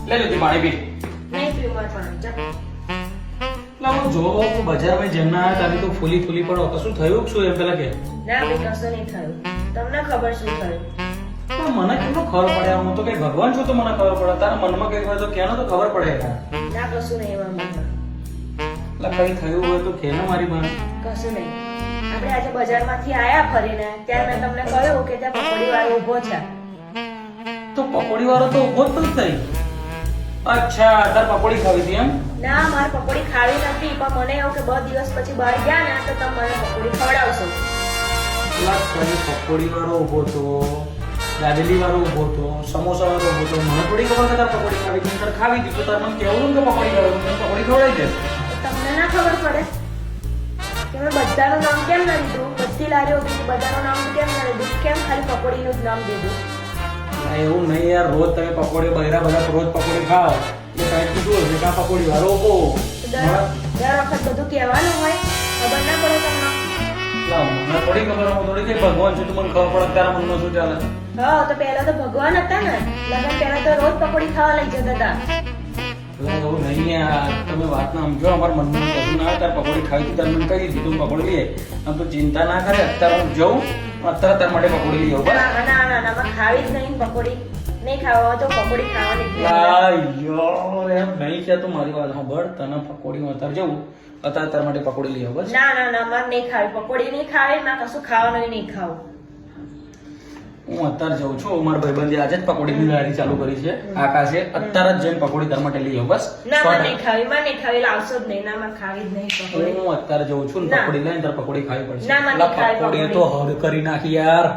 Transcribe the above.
લે લે પાણી પી. નહીં પીવું મારે પાણી. જા. લા હું જો બજારમાં જેમના આવ્યા તારી તો ફૂલી ફૂલી પડો કશું થયું શું એમ પેલા કે ના ભાઈ કશું નહીં થયું. તમને ખબર શું થયું? પણ મને કેમનો ખબર પડે હું તો કઈ ભગવાન છું તો મને ખબર પડે તારા મનમાં કઈ હોય તો કેનો તો ખબર પડે યાર. ના કશું નહીં એમાં મનમાં. લા કઈ થયું હોય તો કેનો મારી માં કશું નહીં. આપણે આજે બજારમાંથી આયા ફરીને ત્યારે મેં તમને કહ્યું કે ત્યાં પકોડી વાળો ઊભો છે. તો પકોડી વાળો તો ઉભો જ થઈ. અચ્છા તાર પકોડી ખાવી હતી એમ. ના મારે પકોડી ખાવી નથી પણ મને એવું કે 2 દિવસ પછી બહાર ગયા ને તો તમે મને પકોડી ખવડાવશો. લા કઈ પકોડી વાળો ઉભો તો દાબેલી વાળો ઉભો તો સમોસા વાળો ઉભો તો મને થોડી ખબર કે તાર પકોડી ખાવી હતી તાર ખાવી હતી તો તાર મને કહેવું કે પકોડી ખાવી મને પકોડી ખવડાવી દે. તમને ના ખબર પડે કે મેં બધાનું નામ કેમ ના લીધું? બધી લારીઓ હતી બધાનું નામ કેમ ના લીધું? કેમ ખાલી પકોડીનું જ નામ દીધું? ના, એવું નહીં યાર રોજ તમે પકોડી બૈરા બધા રોજ પકોડી ખાઓ એ કાંઈ કીધું હશે કે આ પકોડી વાળો ઉભો. દર વખત બધું કહેવાનું હોય ખબર ના પડે તમને? લા, મને થોડી ખબર હું થોડી કઈ ભગવાન છું તો મને ખબર પડે કે તારા મનમાં શું ચાલે. હા તો પહેલા તો ભગવાન હતા ને લગન પહેલા તો રોજ પકોડી ખાવા લઈ જતા હતા. લા, એવું નહીં યાર તમે વાત ના સમજો અમારા મનમાં કશું ના આવે તાર પકોડી ખાવી હતી તાર મને કહી દીધું પકોડી લઈએ આમ તો ચિંતા ના કરે અત્યારે હું જઉં અત્યારે તાર માટે પકોડી લઈ આવું બસ. ના ના ના ના મારે ખાવી જ નહીં પકોડી. નહીં ખાવા હોય તો પકોડી ખાવાની જ નહીં. લા, યાર એમ નહીં કે તું મારી વાત સાંભળ તને પકોડી માં અત્યારે જવું અત્યારે તાર માટે પકોડી લઈ આવું બસ. ના ના ના મારે નહીં ખાવી પકોડી. નહીં ખાવી ના કશું ખાવાનું નહીં ખાવું. હું અત્યારે જઉં છું મારા ભાઈબંધે આજે જ પકોડીની લારી ચાલુ કરી છે આકાશે અત્યારે જ જઈને પકોડી તાર માટે લઈ આવું બસ. ના મારે નહીં ખાવી. મારે નહીં ખાવી લાવશો જ નહીં. ના મારે ખાવી જ નહીં પકોડી. હું અત્યારે જઉં છું ને ના. પકોડી લઈને તાર પકોડી ખાવી પડશે. ના, મને લા, ખાવી પકોડી પકોડી. તો હળ કરી નાખી યાર.